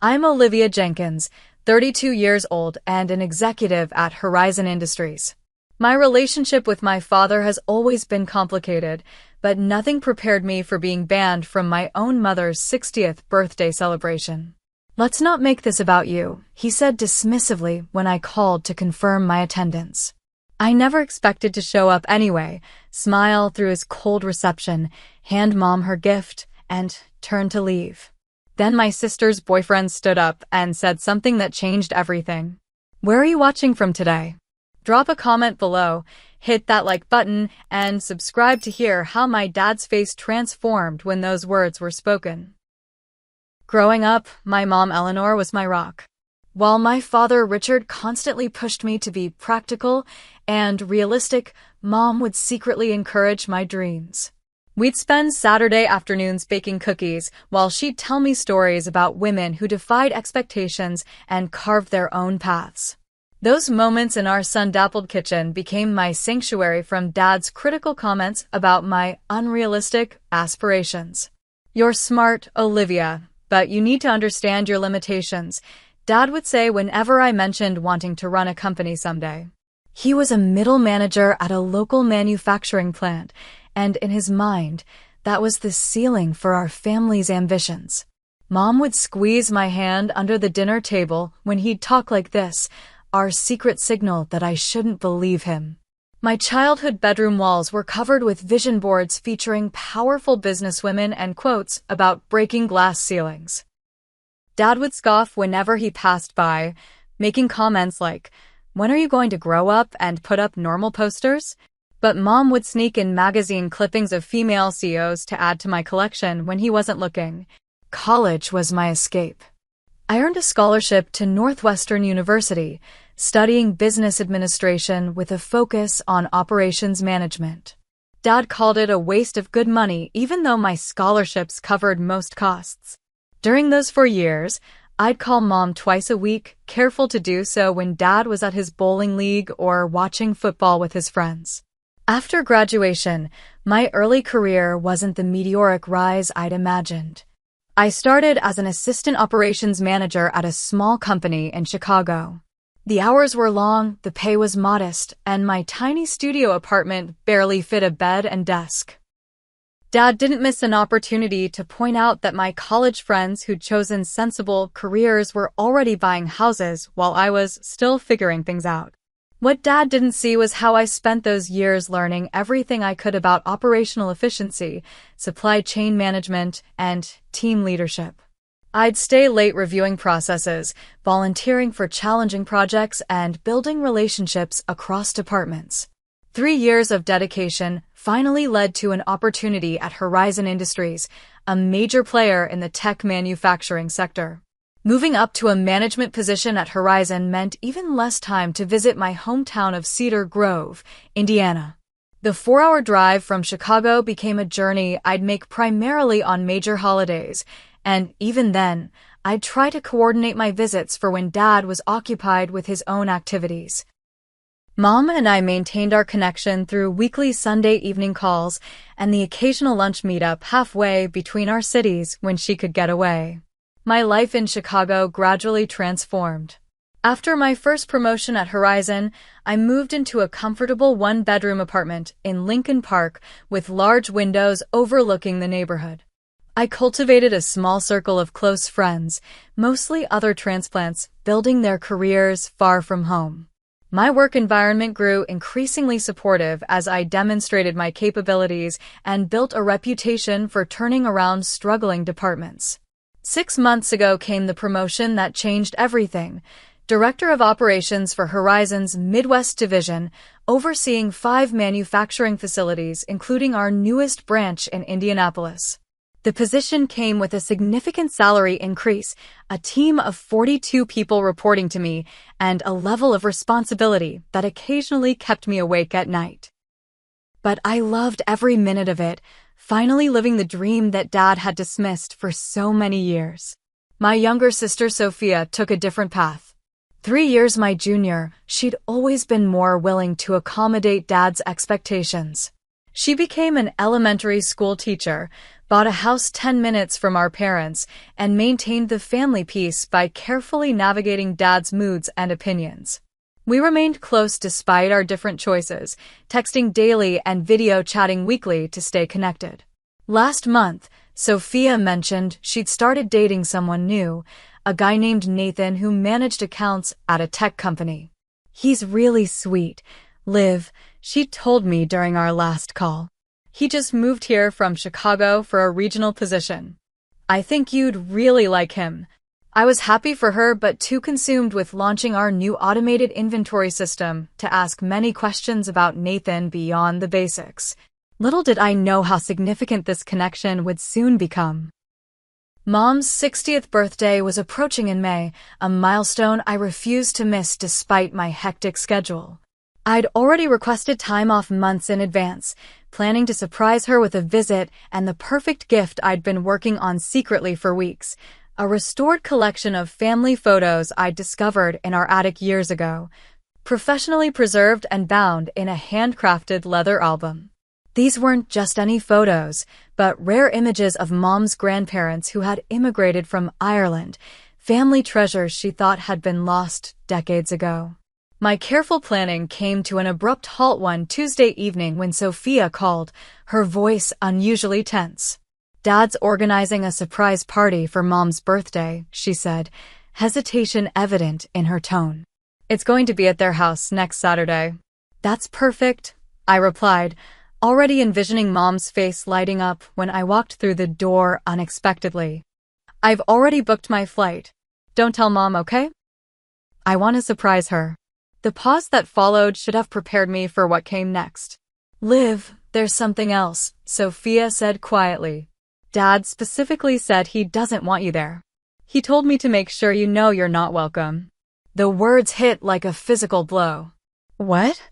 I'm Olivia Jenkins, 32 years old and an executive at Horizon Industries. My relationship with my father has always been complicated, but nothing prepared me for being banned from my own mother's 60th birthday celebration. "Let's not make this about you," he said dismissively when I called to confirm my attendance. I never expected to show up anyway, smile through his cold reception, hand Mom her gift, and turn to leave. Then my sister's boyfriend stood up and said something that changed everything. "Where are you watching from today?" Drop a comment below, hit that like button, and subscribe to hear how my dad's face transformed when those words were spoken. Growing up, my mom Eleanor was my rock. While my father Richard constantly pushed me to be practical and realistic, Mom would secretly encourage my dreams. We'd spend Saturday afternoons baking cookies while she'd tell me stories about women who defied expectations and carved their own paths. Those moments in our sun-dappled kitchen became my sanctuary from Dad's critical comments about my unrealistic aspirations. "You're smart, Olivia, but you need to understand your limitations," Dad would say whenever I mentioned wanting to run a company someday. He was a middle manager at a local manufacturing plant, and in his mind, that was the ceiling for our family's ambitions. Mom would squeeze my hand under the dinner table when he'd talk like this, our secret signal that I shouldn't believe him. My childhood bedroom walls were covered with vision boards featuring powerful businesswomen and quotes about breaking glass ceilings. Dad would scoff whenever he passed by, making comments like, "When are you going to grow up and put up normal posters?" But Mom would sneak in magazine clippings of female CEOs to add to my collection when he wasn't looking. College was my escape. I earned a scholarship to Northwestern University, studying business administration with a focus on operations management. Dad called it a waste of good money, even though my scholarships covered most costs. During those 4 years, I'd call Mom twice a week, careful to do so when Dad was at his bowling league or watching football with his friends. After graduation, my early career wasn't the meteoric rise I'd imagined. I started as an assistant operations manager at a small company in Chicago. The hours were long, the pay was modest, and my tiny studio apartment barely fit a bed and desk. Dad didn't miss an opportunity to point out that my college friends who'd chosen sensible careers were already buying houses while I was still figuring things out. What Dad didn't see was how I spent those years learning everything I could about operational efficiency, supply chain management, and team leadership. I'd stay late reviewing processes, volunteering for challenging projects, and building relationships across departments. 3 years of dedication finally led to an opportunity at Horizon Industries, a major player in the tech manufacturing sector. Moving up to a management position at Horizon meant even less time to visit my hometown of Cedar Grove, Indiana. The 4-hour drive from Chicago became a journey I'd make primarily on major holidays, and even then, I'd try to coordinate my visits for when Dad was occupied with his own activities. Mom and I maintained our connection through weekly Sunday evening calls and the occasional lunch meetup halfway between our cities when she could get away. My life in Chicago gradually transformed. After my first promotion at Horizon, I moved into a comfortable one-bedroom apartment in Lincoln Park with large windows overlooking the neighborhood. I cultivated a small circle of close friends, mostly other transplants, building their careers far from home. My work environment grew increasingly supportive as I demonstrated my capabilities and built a reputation for turning around struggling departments. 6 months ago came the promotion that changed everything. Director of Operations for Horizon's Midwest Division, overseeing 5 manufacturing facilities, including our newest branch in Indianapolis. The position came with a significant salary increase, a team of 42 people reporting to me, and a level of responsibility that occasionally kept me awake at night. But I loved every minute of it, finally living the dream that Dad had dismissed for so many years. My younger sister Sophia took a different path. 3 years my junior, she'd always been more willing to accommodate Dad's expectations. She became an elementary school teacher, bought a house 10 minutes from our parents, and maintained the family peace by carefully navigating Dad's moods and opinions. We remained close despite our different choices, texting daily and video chatting weekly to stay connected. Last month, Sophia mentioned she'd started dating someone new, a guy named Nathan who managed accounts at a tech company. "He's really sweet, Liv," she told me during our last call. "He just moved here from Chicago for a regional position. I think you'd really like him." I was happy for her but too consumed with launching our new automated inventory system to ask many questions about Nathan beyond the basics. Little did I know how significant this connection would soon become. Mom's 60th birthday was approaching in May, a milestone I refused to miss despite my hectic schedule. I'd already requested time off months in advance, planning to surprise her with a visit and the perfect gift I'd been working on secretly for weeks, a restored collection of family photos I'd discovered in our attic years ago, professionally preserved and bound in a handcrafted leather album. These weren't just any photos, but rare images of Mom's grandparents who had immigrated from Ireland, family treasures she thought had been lost decades ago. My careful planning came to an abrupt halt one Tuesday evening when Sophia called, her voice unusually tense. "Dad's organizing a surprise party for Mom's birthday," she said, hesitation evident in her tone. "It's going to be at their house next Saturday." "That's perfect," I replied, already envisioning Mom's face lighting up when I walked through the door unexpectedly. "I've already booked my flight. Don't tell Mom, okay? I want to surprise her." The pause that followed should have prepared me for what came next. "Liv, there's something else," Sophia said quietly. "Dad specifically said he doesn't want you there. He told me to make sure you know you're not welcome." The words hit like a physical blow. "What?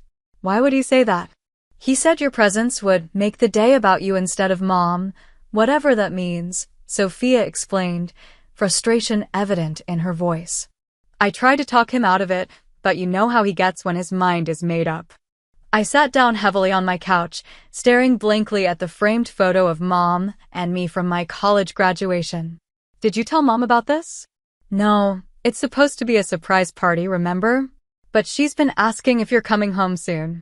Why would he say that?" "He said your presence would make the day about you instead of Mom, whatever that means," Sophia explained, frustration evident in her voice. I tried to talk him out of it, but you know how he gets when his mind is made up. I sat down heavily on my couch, staring blankly at the framed photo of Mom and me from my college graduation. "Did you tell Mom about this?" "No, it's supposed to be a surprise party, remember? But she's been asking if you're coming home soon.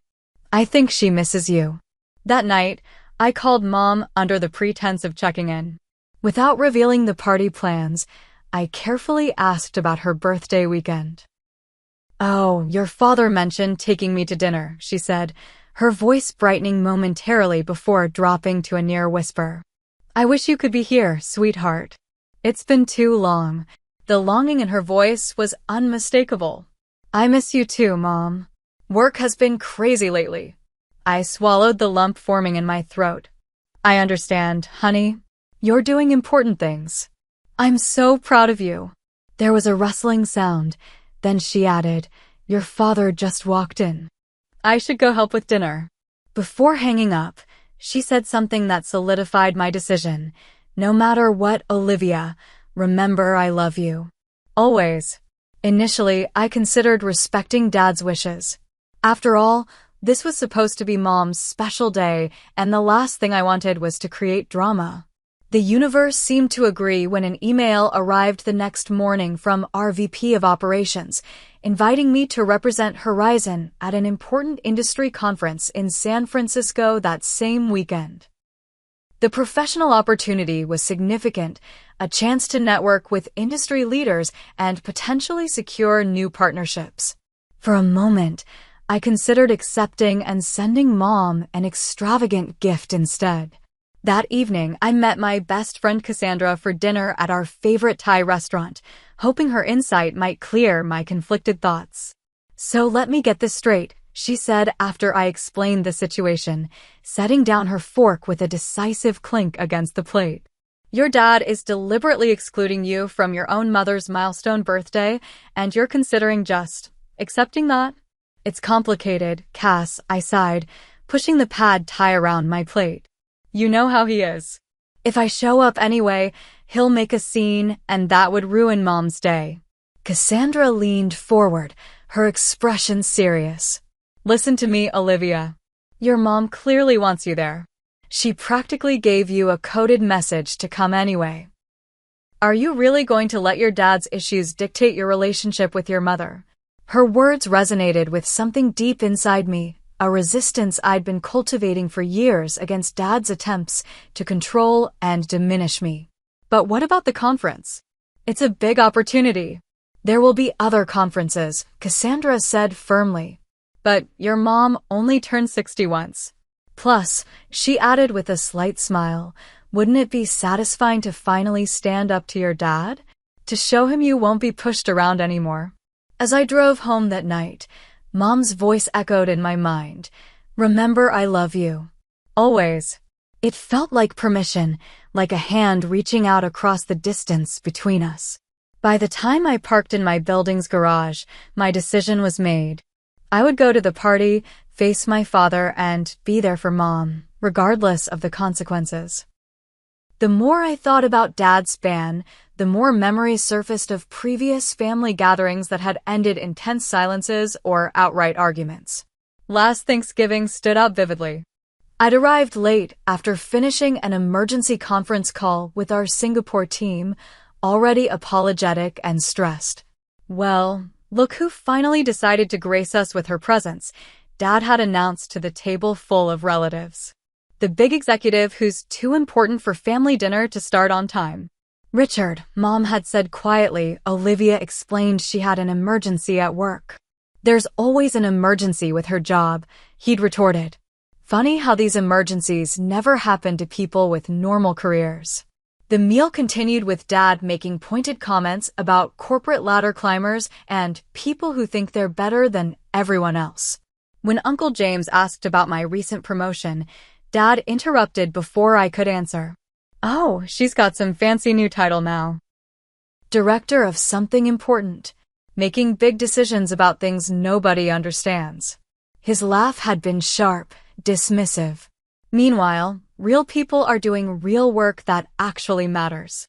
I think she misses you." That night, I called Mom under the pretense of checking in. Without revealing the party plans, I carefully asked about her birthday weekend. "Oh, your father mentioned taking me to dinner," she said, her voice brightening momentarily before dropping to a near whisper. "I wish you could be here, sweetheart. It's been too long." The longing in her voice was unmistakable. "I miss you too, Mom. Work has been crazy lately." I swallowed the lump forming in my throat. "I understand, honey. You're doing important things. I'm so proud of you." There was a rustling sound. Then she added, "Your father just walked in. I should go help with dinner." Before hanging up, she said something that solidified my decision. "No matter what, Olivia, remember I love you. Always." Initially, I considered respecting Dad's wishes. After all, this was supposed to be Mom's special day, and the last thing I wanted was to create drama. The universe seemed to agree when an email arrived the next morning from our VP of Operations, inviting me to represent Horizon at an important industry conference in San Francisco that same weekend. The professional opportunity was significant, a chance to network with industry leaders and potentially secure new partnerships. For a moment, I considered accepting and sending Mom an extravagant gift instead. That evening, I met my best friend Cassandra for dinner at our favorite Thai restaurant, hoping her insight might clear my conflicted thoughts. "So let me get this straight," she said after I explained the situation, setting down her fork with a decisive clink against the plate. "Your dad is deliberately excluding you from your own mother's milestone birthday, and you're considering just accepting that?" "It's complicated, Cass," I sighed, pushing the pad Thai around my plate. "You know how he is. If I show up anyway, he'll make a scene, and that would ruin Mom's day." Cassandra leaned forward, her expression serious. "Listen to me, Olivia. Your mom clearly wants you there. She practically gave you a coded message to come anyway. Are you really going to let your dad's issues dictate your relationship with your mother? Her words resonated with something deep inside me, a resistance I'd been cultivating for years against Dad's attempts to control and diminish me. But what about the conference? It's a big opportunity. There will be other conferences, Cassandra said firmly. But your mom only turned 60 once. Plus, she added with a slight smile, wouldn't it be satisfying to finally stand up to your dad? To show him you won't be pushed around anymore? As I drove home that night, Mom's voice echoed in my mind. Remember, I love you. Always. It felt like permission, like a hand reaching out across the distance between us. By the time I parked in my building's garage, my decision was made. I would go to the party, face my father, and be there for Mom, regardless of the consequences. The more I thought about Dad's ban, the more memories surfaced of previous family gatherings that had ended in tense silences or outright arguments. Last Thanksgiving stood out vividly. I'd arrived late after finishing an emergency conference call with our Singapore team, already apologetic and stressed. Well, look who finally decided to grace us with her presence, Dad had announced to the table full of relatives. The big executive who's too important for family dinner to start on time. Richard, Mom had said quietly. Olivia explained she had an emergency at work. There's always an emergency with her job, he'd retorted. Funny how these emergencies never happen to people with normal careers. The meal continued with Dad making pointed comments about corporate ladder climbers and people who think they're better than everyone else. When Uncle James asked about my recent promotion, Dad interrupted before I could answer. Oh, she's got some fancy new title now. Director of something important, making big decisions about things nobody understands. His laugh had been sharp, dismissive. Meanwhile, real people are doing real work that actually matters.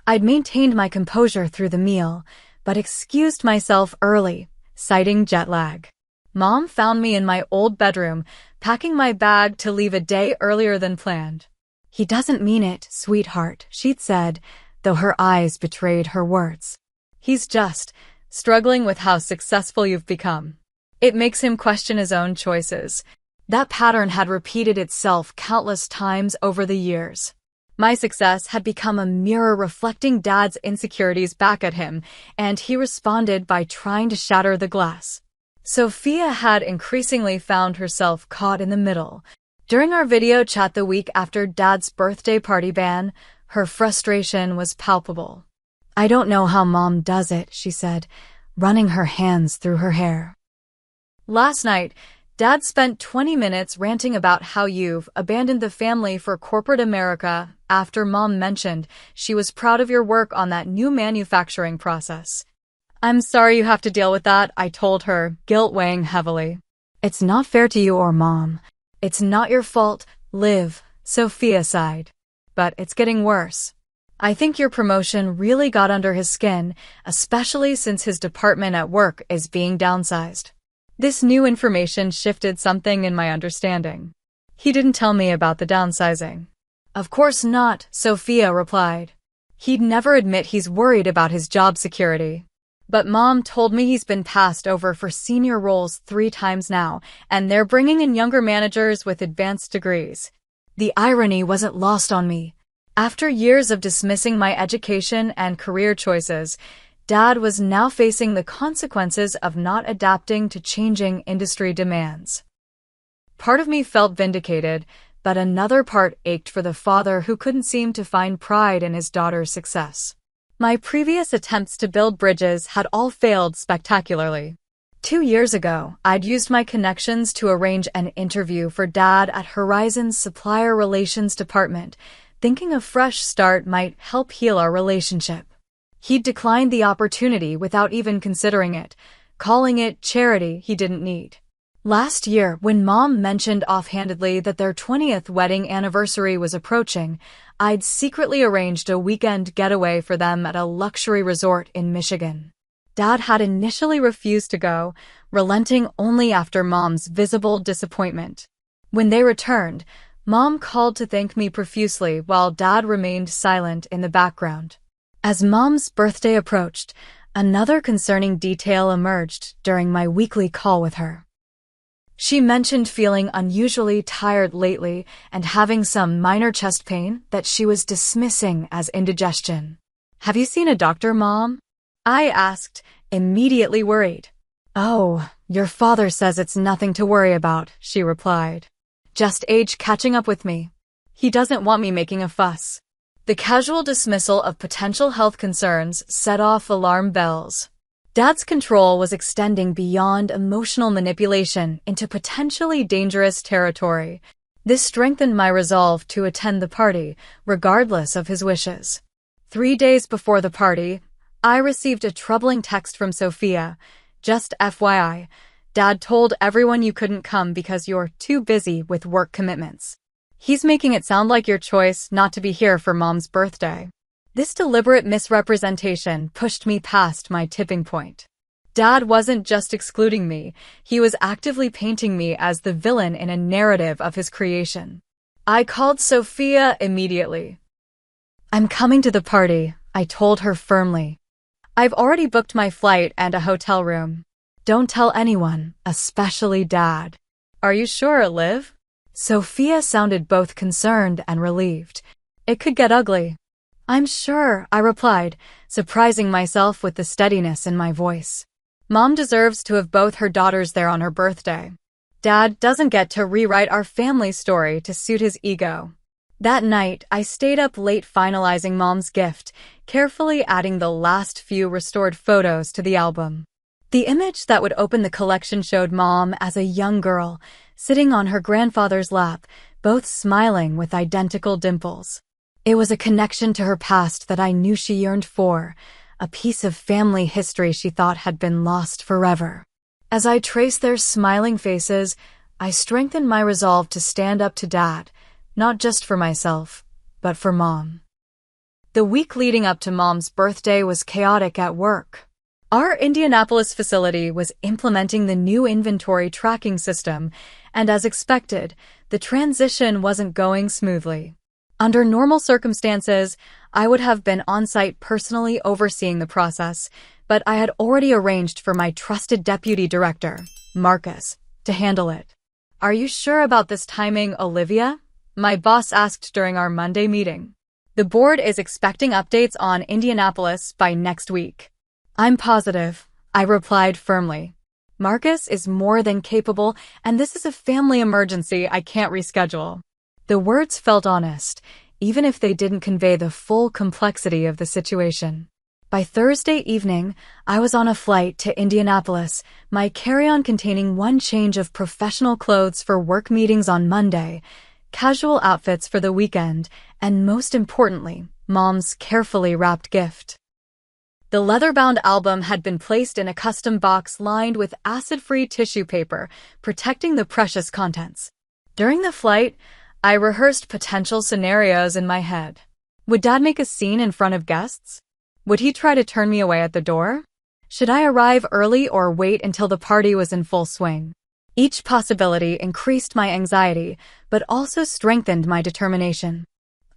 I'd maintained my composure through the meal, but excused myself early, citing jet lag. Mom found me in my old bedroom, packing my bag to leave a day earlier than planned. He doesn't mean it, sweetheart, she'd said, though her eyes betrayed her words. He's just struggling with how successful you've become. It makes him question his own choices. That pattern had repeated itself countless times over the years. My success had become a mirror reflecting Dad's insecurities back at him, and he responded by trying to shatter the glass. Sophia had increasingly found herself caught in the middle. During our video chat the week after Dad's birthday party ban, her frustration was palpable. I don't know how Mom does it, she said, running her hands through her hair. Last night, Dad spent 20 minutes ranting about how you've abandoned the family for corporate America after Mom mentioned she was proud of your work on that new manufacturing process. I'm sorry you have to deal with that, I told her, guilt weighing heavily. It's not fair to you or Mom. It's not your fault, Liv, Sophia sighed. But it's getting worse. I think your promotion really got under his skin, especially since his department at work is being downsized. This new information shifted something in my understanding. He didn't tell me about the downsizing. Of course not, Sophia replied. He'd never admit he's worried about his job security. But Mom told me he's been passed over for senior roles 3 times now, and they're bringing in younger managers with advanced degrees. The irony wasn't lost on me. After years of dismissing my education and career choices, Dad was now facing the consequences of not adapting to changing industry demands. Part of me felt vindicated, but another part ached for the father who couldn't seem to find pride in his daughter's success. My previous attempts to build bridges had all failed spectacularly. 2 years ago, I'd used my connections to arrange an interview for Dad at Horizon's Supplier Relations Department, thinking a fresh start might help heal our relationship. He'd declined the opportunity without even considering it, calling it charity he didn't need. Last year, when Mom mentioned offhandedly that their 20th wedding anniversary was approaching, I'd secretly arranged a weekend getaway for them at a luxury resort in Michigan. Dad had initially refused to go, relenting only after Mom's visible disappointment. When they returned, Mom called to thank me profusely while Dad remained silent in the background. As Mom's birthday approached, another concerning detail emerged during my weekly call with her. She mentioned feeling unusually tired lately and having some minor chest pain that she was dismissing as indigestion. "Have you seen a doctor, Mom?" I asked, immediately worried. "Oh, your father says it's nothing to worry about," she replied. "Just age catching up with me. He doesn't want me making a fuss." The casual dismissal of potential health concerns set off alarm bells. Dad's control was extending beyond emotional manipulation into potentially dangerous territory. This strengthened my resolve to attend the party, regardless of his wishes. 3 days before the party, I received a troubling text from Sophia. "Just FYI, Dad told everyone you couldn't come because you're too busy with work commitments. He's making it sound like your choice not to be here for Mom's birthday." This deliberate misrepresentation pushed me past my tipping point. Dad wasn't just excluding me, he was actively painting me as the villain in a narrative of his creation. I called Sophia immediately. "I'm coming to the party," I told her firmly. "I've already booked my flight and a hotel room. Don't tell anyone, especially Dad." "Are you sure, Liv?" Sophia sounded both concerned and relieved. "It could get ugly." "I'm sure," I replied, surprising myself with the steadiness in my voice. Mom deserves to have both her daughters there on her birthday. Dad doesn't get to rewrite our family story to suit his ego. That night, I stayed up late finalizing Mom's gift, carefully adding the last few restored photos to the album. The image that would open the collection showed Mom as a young girl, sitting on her grandfather's lap, both smiling with identical dimples. It was a connection to her past that I knew she yearned for, a piece of family history she thought had been lost forever. As I traced their smiling faces, I strengthened my resolve to stand up to Dad, not just for myself, but for Mom. The week leading up to Mom's birthday was chaotic at work. Our Indianapolis facility was implementing the new inventory tracking system, and as expected, the transition wasn't going smoothly. Under normal circumstances, I would have been on-site personally overseeing the process, but I had already arranged for my trusted deputy director, Marcus, to handle it. "Are you sure about this timing, Olivia?" my boss asked during our Monday meeting. "The board is expecting updates on Indianapolis by next week." "I'm positive," I replied firmly. "Marcus is more than capable, and this is a family emergency I can't reschedule." The words felt honest, even if they didn't convey the full complexity of the situation. By Thursday evening, I was on a flight to Indianapolis, my carry-on containing one change of professional clothes for work meetings on Monday, casual outfits for the weekend, and most importantly, Mom's carefully wrapped gift. The leather-bound album had been placed in a custom box lined with acid-free tissue paper, protecting the precious contents. During the flight, I rehearsed potential scenarios in my head. Would Dad make a scene in front of guests? Would he try to turn me away at the door? Should I arrive early or wait until the party was in full swing? Each possibility increased my anxiety, but also strengthened my determination.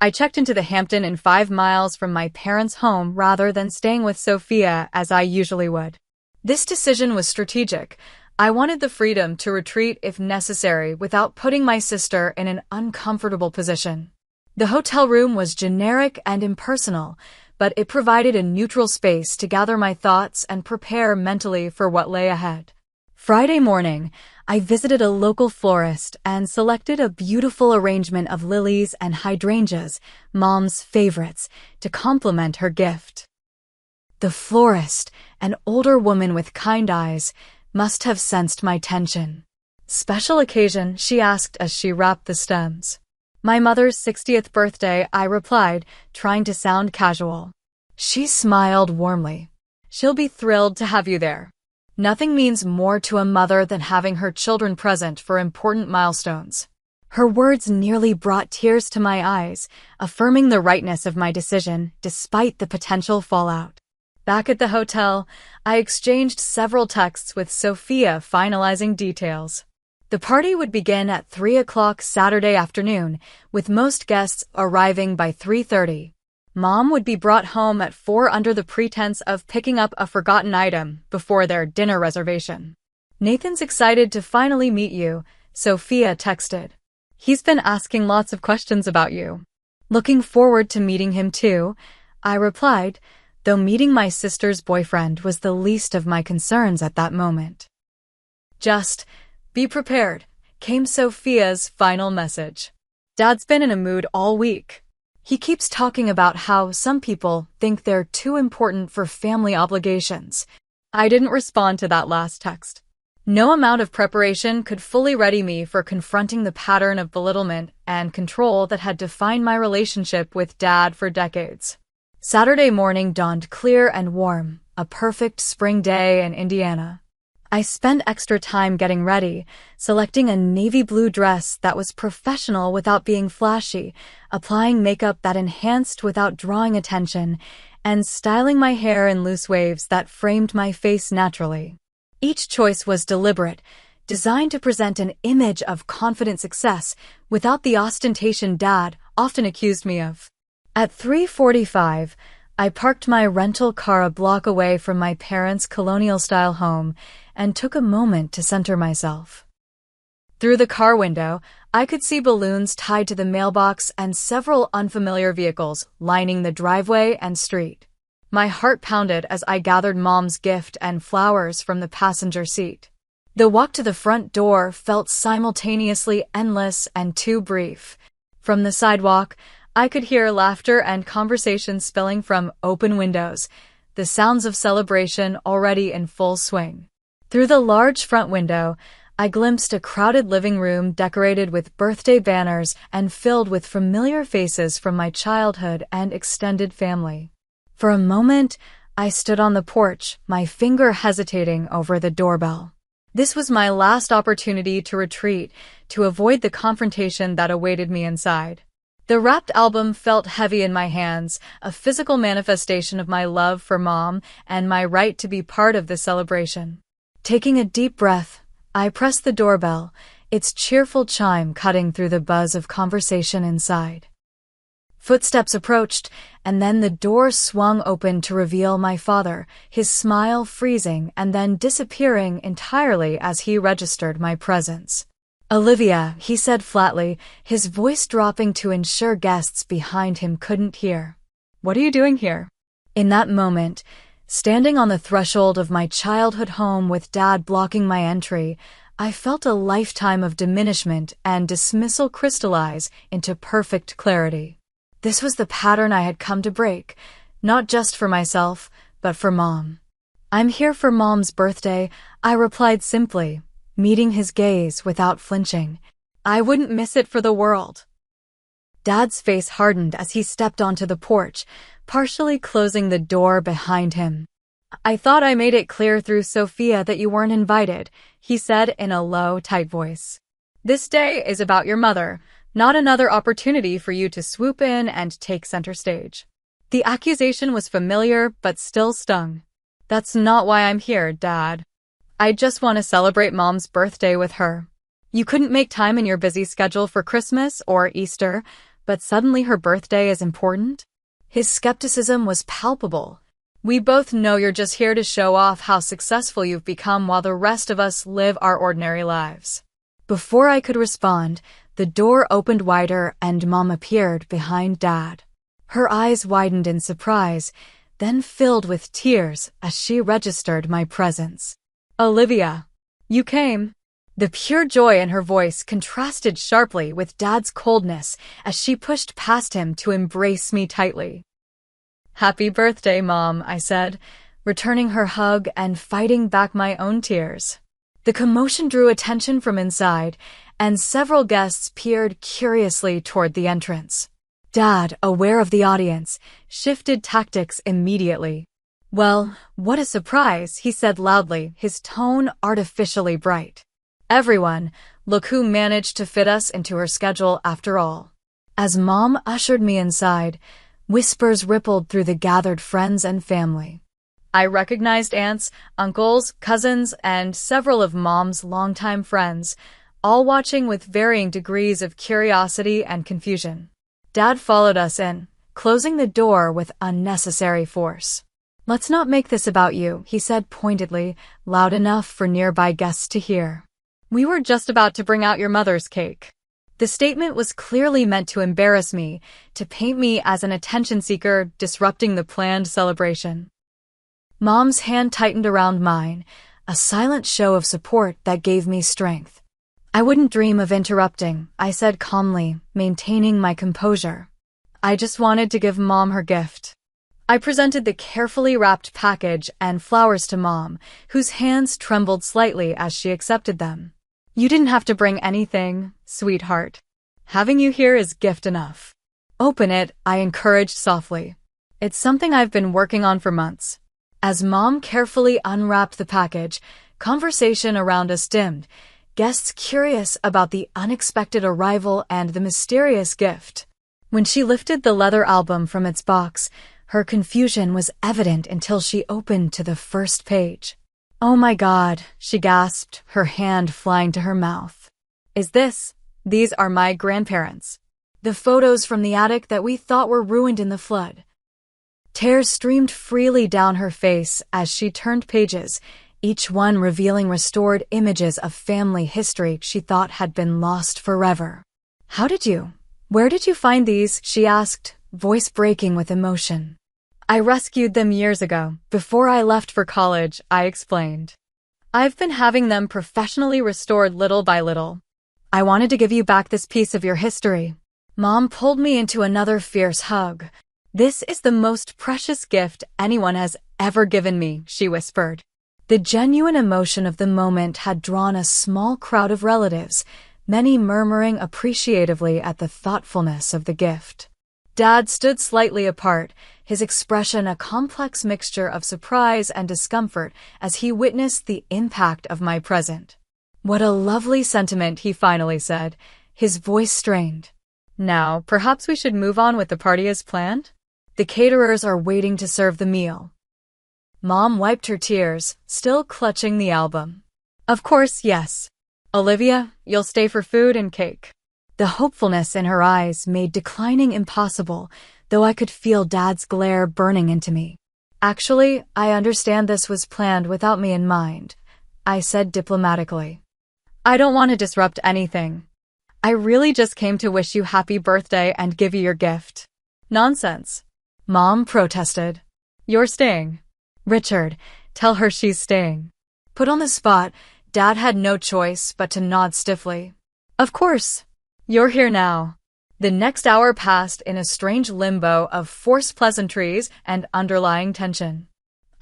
I checked into the Hampton Inn 5 miles from my parents' home rather than staying with Sophia as I usually would. This decision was strategic. I wanted the freedom to retreat if necessary without putting my sister in an uncomfortable position. The hotel room was generic and impersonal, but it provided a neutral space to gather my thoughts and prepare mentally for what lay ahead. Friday morning, I visited a local florist and selected a beautiful arrangement of lilies and hydrangeas, Mom's favorites, to complement her gift. The florist, an older woman with kind eyes, must have sensed my tension. "Special occasion?" she asked as she wrapped the stems. "My mother's 60th birthday," I replied, trying to sound casual. She smiled warmly. "She'll be thrilled to have you there. Nothing means more to a mother than having her children present for important milestones." Her words nearly brought tears to my eyes, affirming the rightness of my decision despite the potential fallout. Back at the hotel, I exchanged several texts with Sophia finalizing details. The party would begin at 3 o'clock Saturday afternoon, with most guests arriving by 3:30. Mom would be brought home at 4 under the pretense of picking up a forgotten item before their dinner reservation. "Nathan's excited to finally meet you," Sophia texted. "He's been asking lots of questions about you." "Looking forward to meeting him too," I replied, though meeting my sister's boyfriend was the least of my concerns at that moment. "Just be prepared," came Sophia's final message. "Dad's been in a mood all week. He keeps talking about how some people think they're too important for family obligations." I didn't respond to that last text. No amount of preparation could fully ready me for confronting the pattern of belittlement and control that had defined my relationship with Dad for decades. Saturday morning dawned clear and warm, a perfect spring day in Indiana. I spent extra time getting ready, selecting a navy blue dress that was professional without being flashy, applying makeup that enhanced without drawing attention, and styling my hair in loose waves that framed my face naturally. Each choice was deliberate, designed to present an image of confident success without the ostentation Dad often accused me of. At 3:45, I parked my rental car a block away from my parents' colonial-style home and took a moment to center myself. Through the car window, I could see balloons tied to the mailbox and several unfamiliar vehicles lining the driveway and street. My heart pounded as I gathered Mom's gift and flowers from the passenger seat. The walk to the front door felt simultaneously endless and too brief. From the sidewalk, I could hear laughter and conversation spilling from open windows, the sounds of celebration already in full swing. Through the large front window, I glimpsed a crowded living room decorated with birthday banners and filled with familiar faces from my childhood and extended family. For a moment, I stood on the porch, my finger hesitating over the doorbell. This was my last opportunity to retreat, to avoid the confrontation that awaited me inside. The wrapped album felt heavy in my hands, a physical manifestation of my love for Mom and my right to be part of the celebration. Taking a deep breath, I pressed the doorbell, its cheerful chime cutting through the buzz of conversation inside. Footsteps approached, and then the door swung open to reveal my father, his smile freezing and then disappearing entirely as he registered my presence. "Olivia," he said flatly, his voice dropping to ensure guests behind him couldn't hear. "What are you doing here?" In that moment, standing on the threshold of my childhood home with Dad blocking my entry, I felt a lifetime of diminishment and dismissal crystallize into perfect clarity. This was the pattern I had come to break, not just for myself, but for Mom. "I'm here for Mom's birthday," I replied simply, meeting his gaze without flinching. "I wouldn't miss it for the world." Dad's face hardened as he stepped onto the porch, partially closing the door behind him. "I thought I made it clear through Sophia that you weren't invited," he said in a low, tight voice. "This day is about your mother, not another opportunity for you to swoop in and take center stage." The accusation was familiar but still stung. "That's not why I'm here, Dad. I just want to celebrate Mom's birthday with her. You couldn't make time in your busy schedule for Christmas or Easter, but suddenly her birthday is important?" His skepticism was palpable. "We both know you're just here to show off how successful you've become while the rest of us live our ordinary lives." Before I could respond, the door opened wider and Mom appeared behind Dad. Her eyes widened in surprise, then filled with tears as she registered my presence. "Olivia, you came." The pure joy in her voice contrasted sharply with Dad's coldness as she pushed past him to embrace me tightly. "Happy birthday, Mom," I said, returning her hug and fighting back my own tears. The commotion drew attention from inside, and several guests peered curiously toward the entrance. Dad, aware of the audience, shifted tactics immediately. "Well, what a surprise," he said loudly, his tone artificially bright. "Everyone, look who managed to fit us into her schedule after all." As Mom ushered me inside, whispers rippled through the gathered friends and family. I recognized aunts, uncles, cousins, and several of Mom's longtime friends, all watching with varying degrees of curiosity and confusion. Dad followed us in, closing the door with unnecessary force. "Let's not make this about you," he said pointedly, loud enough for nearby guests to hear. "We were just about to bring out your mother's cake." The statement was clearly meant to embarrass me, to paint me as an attention seeker disrupting the planned celebration. Mom's hand tightened around mine, a silent show of support that gave me strength. "I wouldn't dream of interrupting," I said calmly, maintaining my composure. "I just wanted to give Mom her gift." I presented the carefully wrapped package and flowers to Mom, whose hands trembled slightly as she accepted them. "You didn't have to bring anything, sweetheart. Having you here is gift enough." "Open it," I encouraged softly. "It's something I've been working on for months." As Mom carefully unwrapped the package, conversation around us dimmed, guests curious about the unexpected arrival and the mysterious gift. When she lifted the leather album from its box, her confusion was evident until she opened to the first page. "Oh my God," she gasped, her hand flying to her mouth. These are my grandparents. The photos from the attic that we thought were ruined in the flood." Tears streamed freely down her face as she turned pages, each one revealing restored images of family history she thought had been lost forever. Where did you find these?" she asked, voice breaking with emotion. "I rescued them years ago, before I left for college," I explained. "I've been having them professionally restored little by little. I wanted to give you back this piece of your history." Mom pulled me into another fierce hug. "This is the most precious gift anyone has ever given me," she whispered. The genuine emotion of the moment had drawn a small crowd of relatives, many murmuring appreciatively at the thoughtfulness of the gift. Dad stood slightly apart, his expression a complex mixture of surprise and discomfort as he witnessed the impact of my present. "What a lovely sentiment," he finally said, his voice strained. "Now, perhaps we should move on with the party as planned? The caterers are waiting to serve the meal." Mom wiped her tears, still clutching the album. "Of course, yes. Olivia, you'll stay for food and cake." The hopefulness in her eyes made declining impossible, though I could feel Dad's glare burning into me. "Actually, I understand this was planned without me in mind," I said diplomatically. "I don't want to disrupt anything. I really just came to wish you happy birthday and give you your gift." "Nonsense," Mom protested. "You're staying." "Richard, tell her she's staying." Put on the spot, Dad had no choice but to nod stiffly. "Of course. You're here now." The next hour passed in a strange limbo of forced pleasantries and underlying tension.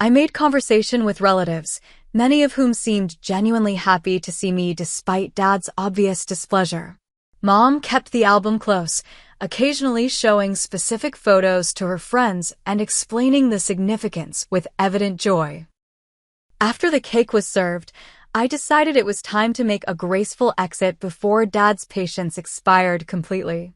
I made conversation with relatives, many of whom seemed genuinely happy to see me despite Dad's obvious displeasure. Mom kept the album close, occasionally showing specific photos to her friends and explaining the significance with evident joy. After the cake was served, I decided it was time to make a graceful exit before Dad's patience expired completely.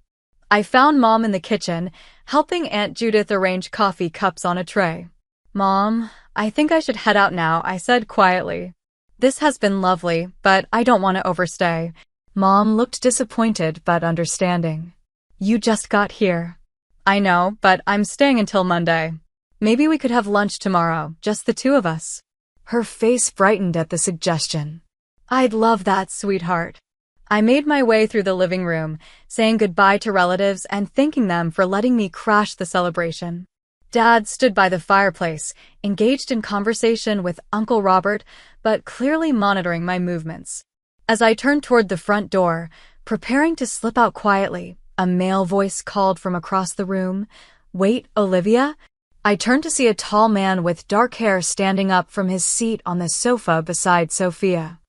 I found Mom in the kitchen, helping Aunt Judith arrange coffee cups on a tray. "Mom, I think I should head out now," I said quietly. "This has been lovely, but I don't want to overstay." Mom looked disappointed but understanding. "You just got here." "I know, but I'm staying until Monday. Maybe we could have lunch tomorrow, just the two of us." Her face brightened at the suggestion. "I'd love that, sweetheart." I made my way through the living room, saying goodbye to relatives and thanking them for letting me crash the celebration. Dad stood by the fireplace, engaged in conversation with Uncle Robert, but clearly monitoring my movements. As I turned toward the front door, preparing to slip out quietly, a male voice called from across the room, "Wait, Olivia?" I turned to see a tall man with dark hair standing up from his seat on the sofa beside Sophia.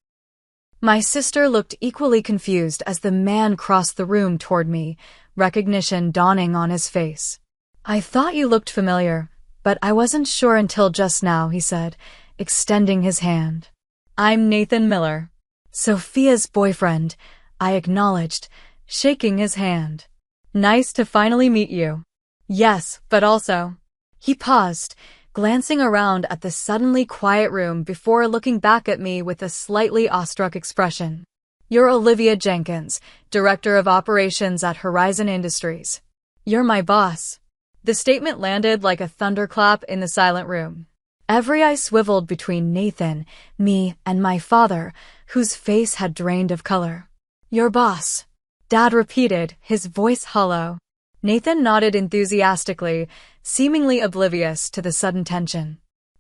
My sister looked equally confused as the man crossed the room toward me, recognition dawning on his face. "I thought you looked familiar, but I wasn't sure until just now," he said, extending his hand. "I'm Nathan Miller." "Sophia's boyfriend," I acknowledged, shaking his hand. "Nice to finally meet you." "Yes, but also..." He paused, glancing around at the suddenly quiet room before looking back at me with a slightly awestruck expression. You're Olivia Jenkins, Director of Operations at Horizon Industries. You're my boss. The statement landed like a thunderclap in the silent room. Every eye swiveled between Nathan, me, and my father, whose face had drained of color. Your boss, Dad repeated, his voice hollow. Nathan nodded enthusiastically, seemingly oblivious to the sudden tension.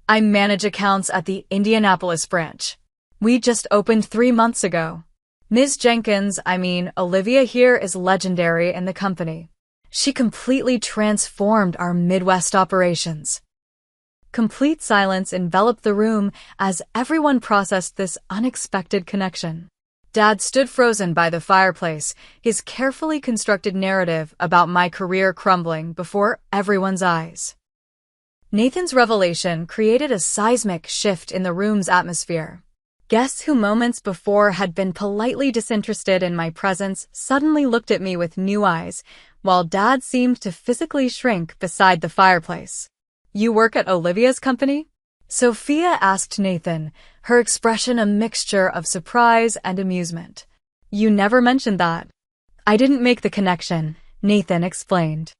I manage accounts at the Indianapolis branch. We just opened 3 months ago. Ms. Jenkins, Olivia here is legendary in the company. She completely transformed our Midwest operations. Complete silence enveloped the room as everyone processed this unexpected connection. Dad stood frozen by the fireplace, his carefully constructed narrative about my career crumbling before everyone's eyes. Nathan's revelation created a seismic shift in the room's atmosphere. Guests who moments before had been politely disinterested in my presence suddenly looked at me with new eyes, while Dad seemed to physically shrink beside the fireplace. You work at Olivia's company? Sophia asked Nathan, her expression a mixture of surprise and amusement. You never mentioned that. I didn't make the connection, Nathan explained.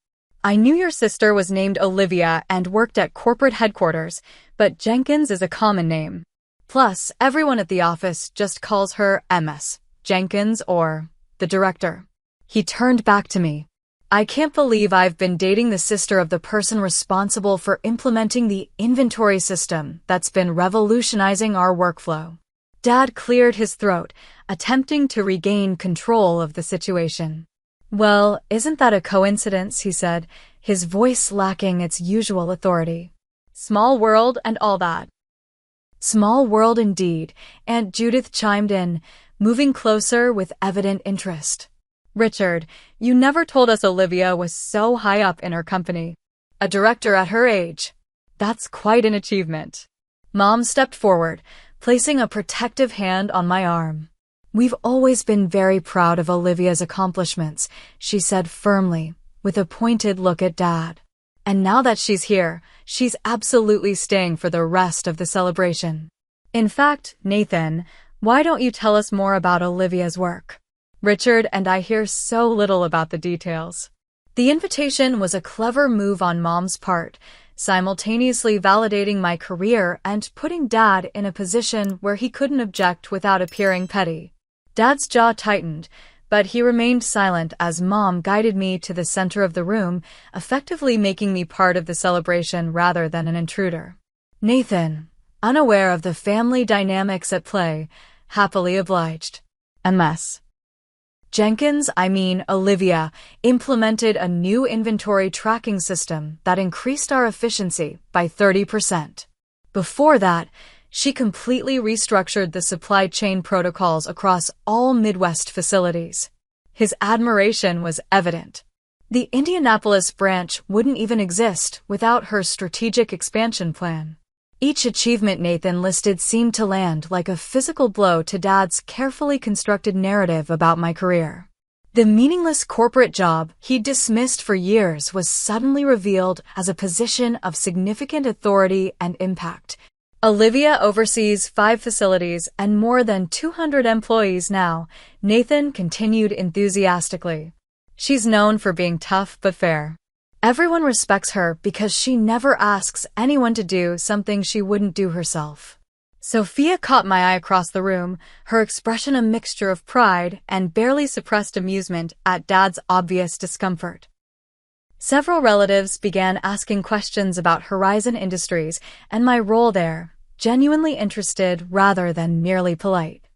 I knew your sister was named Olivia and worked at corporate headquarters, but Jenkins is a common name. Plus, everyone at the office just calls her MS, Jenkins, or the director. He turned back to me. I can't believe I've been dating the sister of the person responsible for implementing the inventory system that's been revolutionizing our workflow. Dad cleared his throat, attempting to regain control of the situation. Well, isn't that a coincidence, he said, his voice lacking its usual authority. Small world and all that. Small world indeed, Aunt Judith chimed in, moving closer with evident interest. Richard, you never told us Olivia was so high up in her company. A director at her age. That's quite an achievement. Mom stepped forward, placing a protective hand on my arm. We've always been very proud of Olivia's accomplishments, she said firmly, with a pointed look at Dad. And now that she's here, she's absolutely staying for the rest of the celebration. In fact, Nathan, why don't you tell us more about Olivia's work? Richard and I hear so little about the details. The invitation was a clever move on Mom's part, simultaneously validating my career and putting Dad in a position where he couldn't object without appearing petty. Dad's jaw tightened, but he remained silent as Mom guided me to the center of the room, effectively making me part of the celebration rather than an intruder. Nathan, unaware of the family dynamics at play, happily obliged. MS. Jenkins, Olivia, implemented a new inventory tracking system that increased our efficiency by 30%. Before that, she completely restructured the supply chain protocols across all Midwest facilities. His admiration was evident. The Indianapolis branch wouldn't even exist without her strategic expansion plan. Each achievement Nathan listed seemed to land like a physical blow to Dad's carefully constructed narrative about my career. The meaningless corporate job he'd dismissed for years was suddenly revealed as a position of significant authority and impact. Olivia oversees 5 facilities and more than 200 employees now, Nathan continued enthusiastically. She's known for being tough but fair. Everyone respects her because she never asks anyone to do something she wouldn't do herself. Sophia caught my eye across the room, her expression a mixture of pride and barely suppressed amusement at Dad's obvious discomfort. Several relatives began asking questions about Horizon Industries and my role there, genuinely interested rather than merely polite.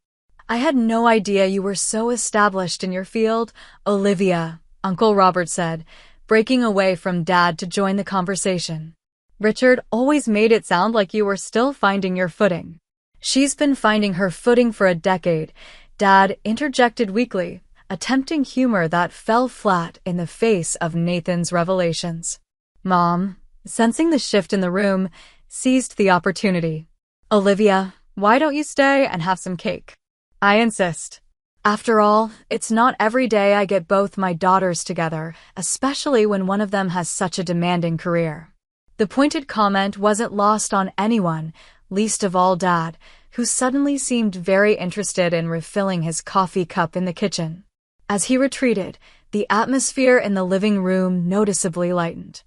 I had no idea you were so established in your field, Olivia, Uncle Robert said, breaking away from Dad to join the conversation. Richard always made it sound like you were still finding your footing. She's been finding her footing for a decade, Dad interjected weakly, attempting humor that fell flat in the face of Nathan's revelations. Mom, sensing the shift in the room, seized the opportunity. Olivia, why don't you stay and have some cake? I insist. After all, it's not every day I get both my daughters together, especially when one of them has such a demanding career. The pointed comment wasn't lost on anyone, least of all Dad, who suddenly seemed very interested in refilling his coffee cup in the kitchen. As he retreated, the atmosphere in the living room noticeably lightened.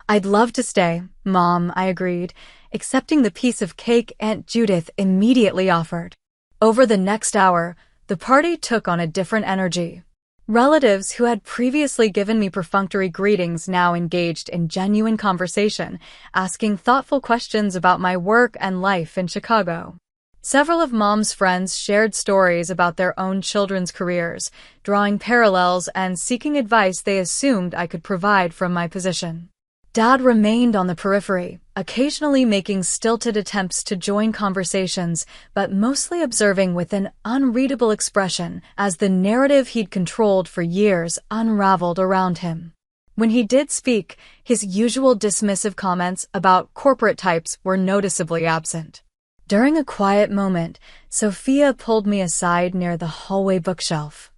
"I'd love to stay, Mom," I agreed, accepting the piece of cake Aunt Judith immediately offered. Over the next hour, the party took on a different energy. Relatives who had previously given me perfunctory greetings now engaged in genuine conversation, asking thoughtful questions about my work and life in Chicago. Several of Mom's friends shared stories about their own children's careers, drawing parallels and seeking advice they assumed I could provide from my position. Dad remained on the periphery, occasionally making stilted attempts to join conversations, but mostly observing with an unreadable expression as the narrative he'd controlled for years unraveled around him. When he did speak, his usual dismissive comments about corporate types were noticeably absent. During a quiet moment, Sophia pulled me aside near the hallway bookshelf.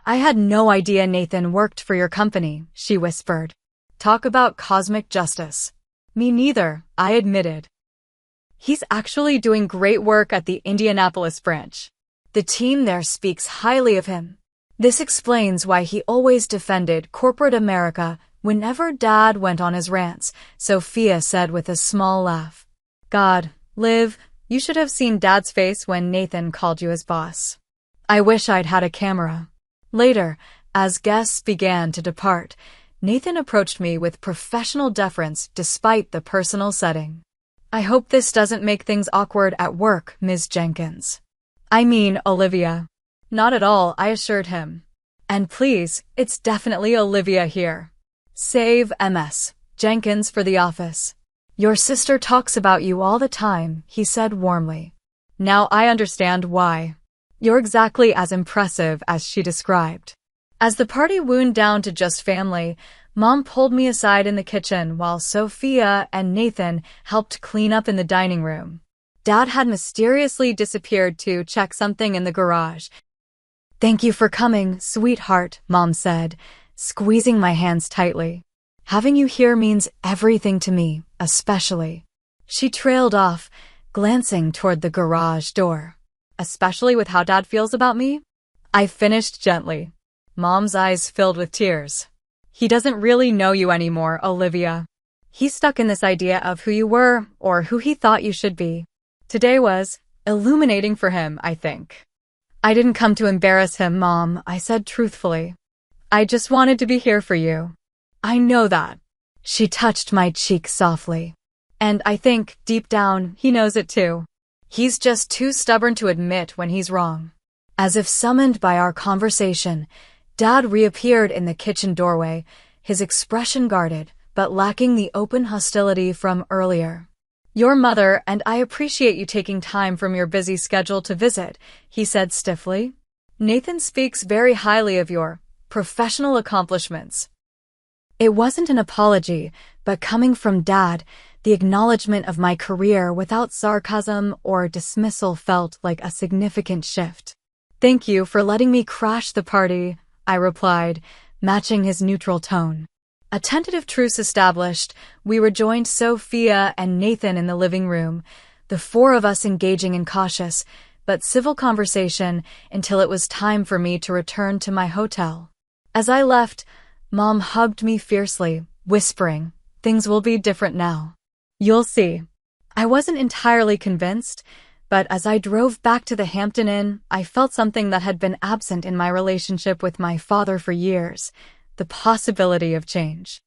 "I had no idea Nathan worked for your company," she whispered. "Talk about cosmic justice." "Me neither," I admitted. "He's actually doing great work at the Indianapolis branch. The team there speaks highly of him. This explains why he always defended corporate America whenever Dad went on his rants," Sophia said with a small laugh. "God, Liv, you should have seen Dad's face when Nathan called you his boss. I wish I'd had a camera." Later, as guests began to depart, Nathan approached me with professional deference despite the personal setting. "I hope this doesn't make things awkward at work, Ms. Jenkins." "I mean, Olivia." "Not at all," I assured him. "And please, it's definitely Olivia here. Save MS. Jenkins for the office. Your sister talks about you all the time," he said warmly. "Now I understand why. You're exactly as impressive as she described." As the party wound down to just family, Mom pulled me aside in the kitchen while Sophia and Nathan helped clean up in the dining room. Dad had mysteriously disappeared to check something in the garage. "Thank you for coming, sweetheart," Mom said, squeezing my hands tightly. "Having you here means everything to me, especially." She trailed off, glancing toward the garage door. "Especially with how Dad feels about me?" I finished gently. Mom's eyes filled with tears. "He doesn't really know you anymore, Olivia. He's stuck in this idea of who you were or who he thought you should be." Today was illuminating for him, I think. "I didn't come to embarrass him, Mom," I said truthfully. "I just wanted to be here for you." "I know that." She touched my cheek softly. "And I think, deep down, he knows it too. He's just too stubborn to admit when he's wrong." As if summoned by our conversation, Dad reappeared in the kitchen doorway, his expression guarded, but lacking the open hostility from earlier. "Your mother and I appreciate you taking time from your busy schedule to visit," he said stiffly. "Nathan speaks very highly of your professional accomplishments." It wasn't an apology, but coming from Dad, the acknowledgement of my career without sarcasm or dismissal felt like a significant shift. "Thank you for letting me crash the party," I replied, matching his neutral tone. A tentative truce established, we rejoined Sophia and Nathan in the living room, the four of us engaging in cautious but civil conversation until it was time for me to return to my hotel. As I left, Mom hugged me fiercely, whispering, "Things will be different now. You'll see." I wasn't entirely convinced, but as I drove back to the Hampton Inn, I felt something that had been absent in my relationship with my father for years, the possibility of change.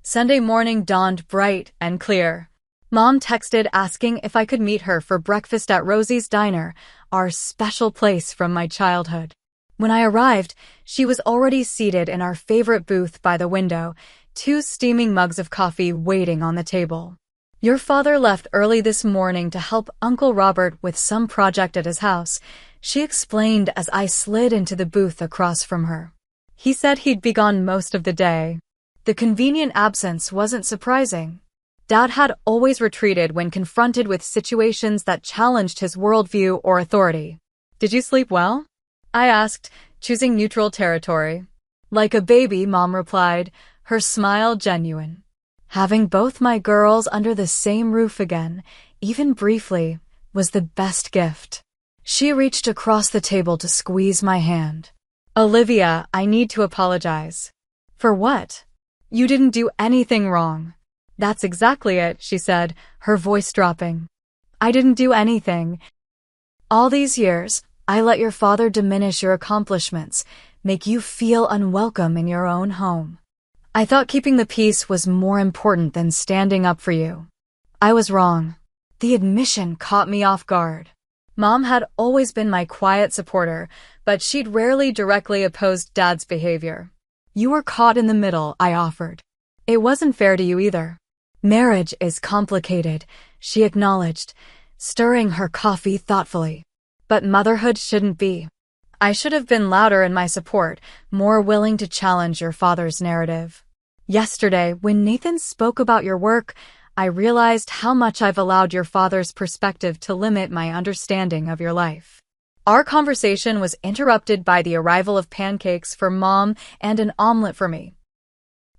Sunday morning dawned bright and clear. Mom texted asking if I could meet her for breakfast at Rosie's Diner, our special place from my childhood. When I arrived, she was already seated in our favorite booth by the window, 2 steaming mugs of coffee waiting on the table. "Your father left early this morning to help Uncle Robert with some project at his house," she explained as I slid into the booth across from her. "He said he'd be gone most of the day." The convenient absence wasn't surprising. Dad had always retreated when confronted with situations that challenged his worldview or authority. "Did you sleep well?" I asked, choosing neutral territory. "Like a baby," Mom replied, her smile genuine. Having both my girls under the same roof again, even briefly, was the best gift. She reached across the table to squeeze my hand. Olivia, I need to apologize. For what? You didn't do anything wrong. That's exactly it, she said, her voice dropping. I didn't do anything. All these years, I let your father diminish your accomplishments, make you feel unwelcome in your own home. I thought keeping the peace was more important than standing up for you. I was wrong. The admission caught me off guard. Mom had always been my quiet supporter, but she'd rarely directly opposed Dad's behavior. You were caught in the middle, I offered. It wasn't fair to you either. Marriage is complicated, she acknowledged, stirring her coffee thoughtfully. But motherhood shouldn't be. I should have been louder in my support, more willing to challenge your father's narrative. Yesterday, when Nathan spoke about your work, I realized how much I've allowed your father's perspective to limit my understanding of your life. Our conversation was interrupted by the arrival of pancakes for Mom and an omelet for me.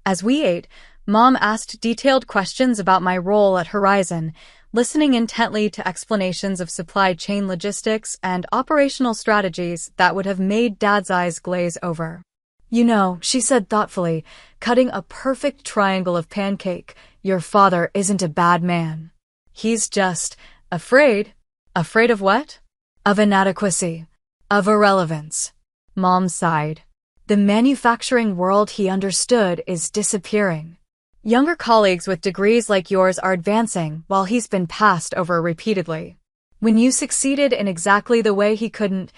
As we ate, Mom asked detailed questions about my role at Horizon, listening intently to explanations of supply chain logistics and operational strategies that would have made Dad's eyes glaze over. You know, she said thoughtfully, cutting a perfect triangle of pancake, your father isn't a bad man. He's just afraid. Afraid of what? Of inadequacy. Of irrelevance. Mom sighed. The manufacturing world he understood is disappearing. Younger colleagues with degrees like yours are advancing while he's been passed over repeatedly. When you succeeded in exactly the way he couldn't,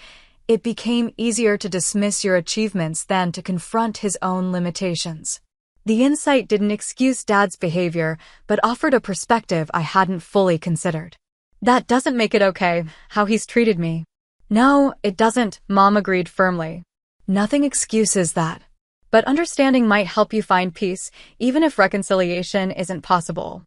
it became easier to dismiss your achievements than to confront his own limitations. The insight didn't excuse Dad's behavior, but offered a perspective I hadn't fully considered. That doesn't make it okay, how he's treated me. No, it doesn't, Mom agreed firmly. Nothing excuses that. But understanding might help you find peace, even if reconciliation isn't possible.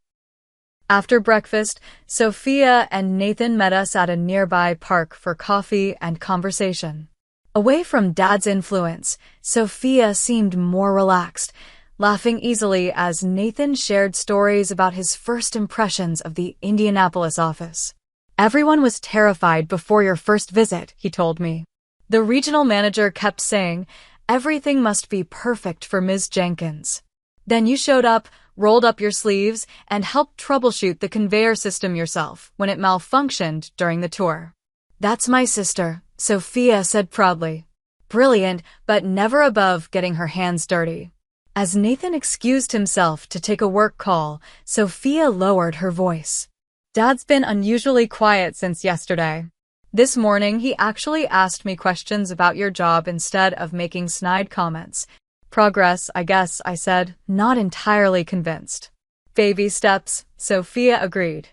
After breakfast, Sophia and Nathan met us at a nearby park for coffee and conversation. Away from Dad's influence, Sophia seemed more relaxed, laughing easily as Nathan shared stories about his first impressions of the Indianapolis office. Everyone was terrified before your first visit, he told me. The regional manager kept saying, everything must be perfect for Ms. Jenkins. Then you showed up, rolled up your sleeves, and helped troubleshoot the conveyor system yourself when it malfunctioned during the tour. That's my sister, Sophia said proudly. Brilliant, but never above getting her hands dirty. As Nathan excused himself to take a work call, Sophia lowered her voice. Dad's been unusually quiet since yesterday. This morning, he actually asked me questions about your job instead of making snide comments. Progress, I guess, I said, not entirely convinced. Baby steps, Sophia agreed.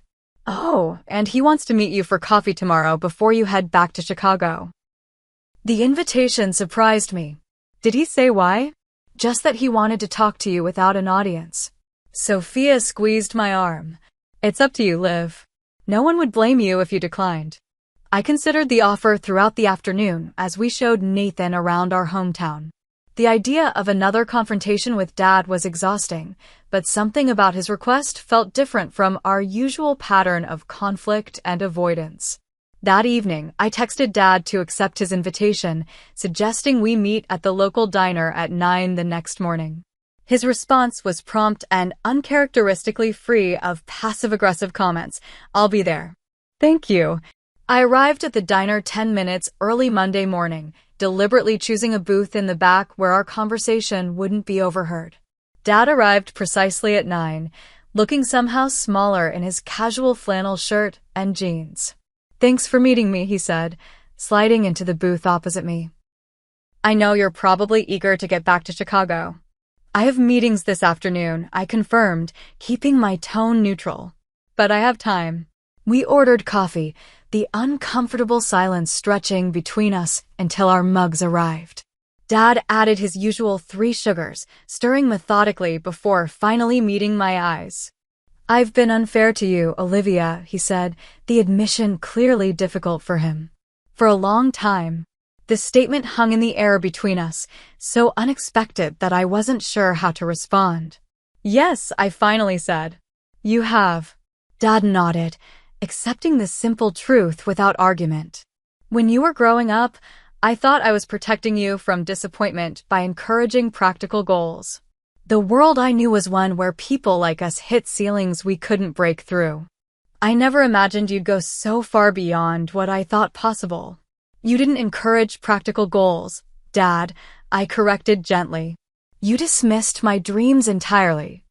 Oh, and he wants to meet you for coffee tomorrow before you head back to Chicago. The invitation surprised me. Did he say why? Just that he wanted to talk to you without an audience. Sophia squeezed my arm. It's up to you, Liv. No one would blame you if you declined. I considered the offer throughout the afternoon as we showed Nathan around our hometown. The idea of another confrontation with Dad was exhausting, but something about his request felt different from our usual pattern of conflict and avoidance. That evening, I texted Dad to accept his invitation, suggesting we meet at the local diner at 9 the next morning. His response was prompt and uncharacteristically free of passive-aggressive comments. I'll be there. Thank you. I arrived at the diner 10 minutes early Monday morning, deliberately choosing a booth in the back where our conversation wouldn't be overheard. Dad arrived precisely at 9, looking somehow smaller in his casual flannel shirt and jeans. Thanks for meeting me, he said, sliding into the booth opposite me. I know you're probably eager to get back to Chicago. I have meetings this afternoon, I confirmed, keeping my tone neutral. But I have time. We ordered coffee, the uncomfortable silence stretching between us until our mugs arrived. Dad added his usual 3 sugars, stirring methodically before finally meeting my eyes. I've been unfair to you, Olivia, he said, the admission clearly difficult for him. For a long time, the statement hung in the air between us, so unexpected that I wasn't sure how to respond. Yes, I finally said. You have. Dad nodded, accepting the simple truth without argument. When you were growing up, I thought I was protecting you from disappointment by encouraging practical goals. The world I knew was one where people like us hit ceilings we couldn't break through. I never imagined you'd go so far beyond what I thought possible. You didn't encourage practical goals, Dad, I corrected gently. You dismissed my dreams entirely.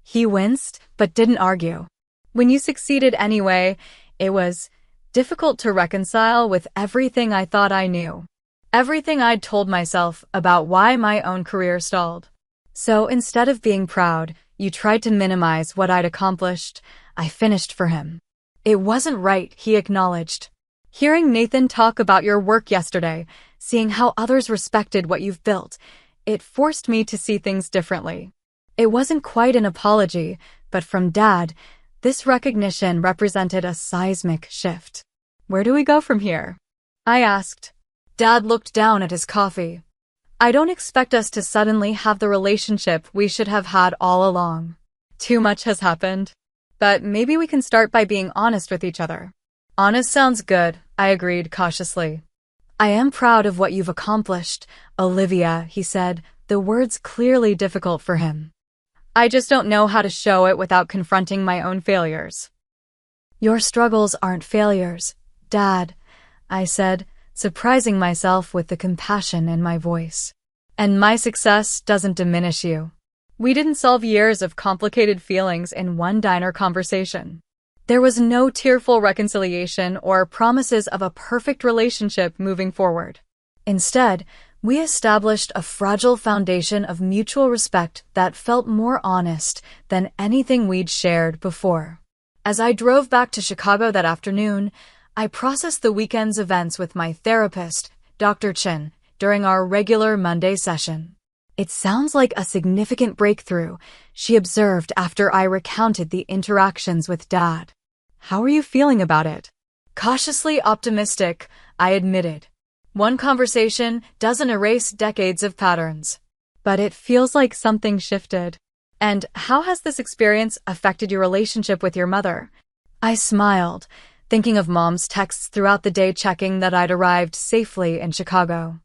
He winced, but didn't argue. When you succeeded anyway, it was difficult to reconcile with everything I thought I knew. Everything I'd told myself about why my own career stalled. So instead of being proud, you tried to minimize what I'd accomplished. I finished for him. It wasn't right, he acknowledged. Hearing Nathan talk about your work yesterday, seeing how others respected what you've built, it forced me to see things differently. It wasn't quite an apology, but from Dad, this recognition represented a seismic shift. Where do we go from here? I asked. Dad looked down at his coffee. I don't expect us to suddenly have the relationship we should have had all along. Too much has happened. But maybe we can start by being honest with each other. Honest sounds good, I agreed cautiously. I am proud of what you've accomplished, Olivia, he said, the words clearly difficult for him. I just don't know how to show it without confronting my own failures. Your struggles aren't failures, Dad, I said, surprising myself with the compassion in my voice. And my success doesn't diminish you. We didn't solve years of complicated feelings in one diner conversation. There was no tearful reconciliation or promises of a perfect relationship moving forward. Instead, we established a fragile foundation of mutual respect that felt more honest than anything we'd shared before. As I drove back to Chicago that afternoon, I processed the weekend's events with my therapist, Dr. Chin, during our regular Monday session. It sounds like a significant breakthrough, she observed after I recounted the interactions with Dad. How are you feeling about it? Cautiously optimistic, I admitted. One conversation doesn't erase decades of patterns. But it feels like something shifted. And how has this experience affected your relationship with your mother? I smiled, thinking of Mom's texts throughout the day checking that I'd arrived safely in Chicago.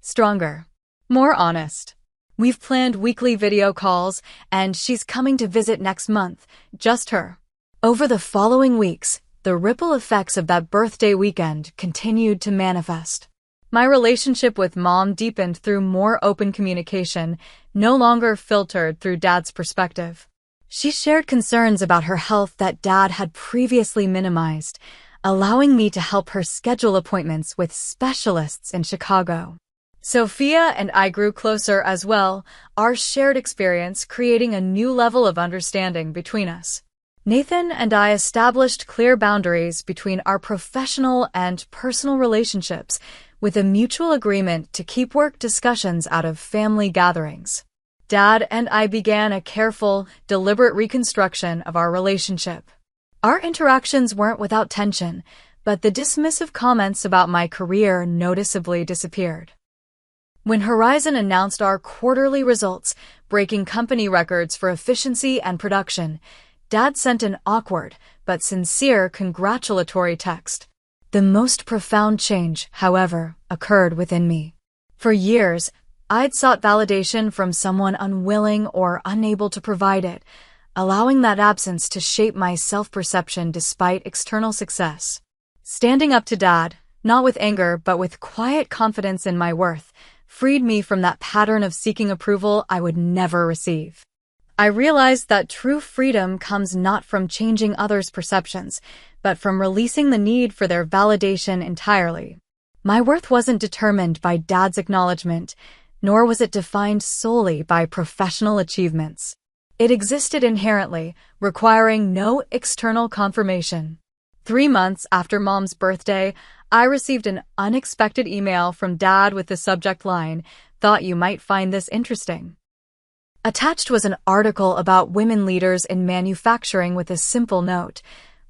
Stronger. More honest. We've planned weekly video calls, and she's coming to visit next month, just her. Over the following weeks, the ripple effects of that birthday weekend continued to manifest. My relationship with Mom deepened through more open communication, no longer filtered through Dad's perspective. She shared concerns about her health that Dad had previously minimized, allowing me to help her schedule appointments with specialists in Chicago. Sophia and I grew closer as well, our shared experience creating a new level of understanding between us. Nathan and I established clear boundaries between our professional and personal relationships, with a mutual agreement to keep work discussions out of family gatherings. Dad and I began a careful, deliberate reconstruction of our relationship. Our interactions weren't without tension, but the dismissive comments about my career noticeably disappeared. When Horizon announced our quarterly results, breaking company records for efficiency and production, Dad sent an awkward but sincere congratulatory text. The most profound change, however, occurred within me. For years, I'd sought validation from someone unwilling or unable to provide it, allowing that absence to shape my self-perception despite external success. Standing up to Dad, not with anger but with quiet confidence in my worth, freed me from that pattern of seeking approval I would never receive. I realized that true freedom comes not from changing others' perceptions, but from releasing the need for their validation entirely. My worth wasn't determined by Dad's acknowledgement, nor was it defined solely by professional achievements. It existed inherently, requiring no external confirmation. 3 months after Mom's birthday, I received an unexpected email from Dad with the subject line, "Thought you might find this interesting." Attached was an article about women leaders in manufacturing with a simple note,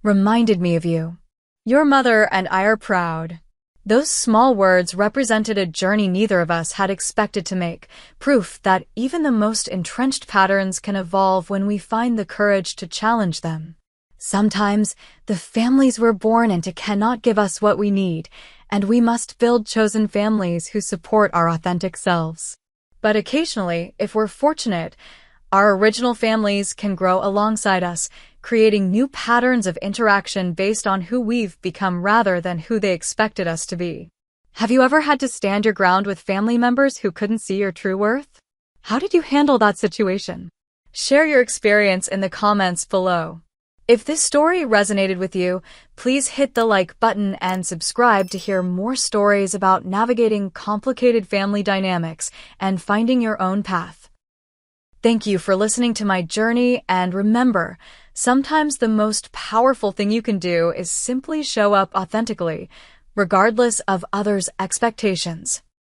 "Reminded me of you. Your mother and I are proud." Those small words represented a journey neither of us had expected to make, proof that even the most entrenched patterns can evolve when we find the courage to challenge them. Sometimes, the families we're born into cannot give us what we need, and we must build chosen families who support our authentic selves. But occasionally, if we're fortunate, our original families can grow alongside us, creating new patterns of interaction based on who we've become rather than who they expected us to be. Have you ever had to stand your ground with family members who couldn't see your true worth? How did you handle that situation? Share your experience in the comments below. If this story resonated with you, please hit the like button and subscribe to hear more stories about navigating complicated family dynamics and finding your own path. Thank you for listening to my journey, and remember, sometimes the most powerful thing you can do is simply show up authentically, regardless of others' expectations.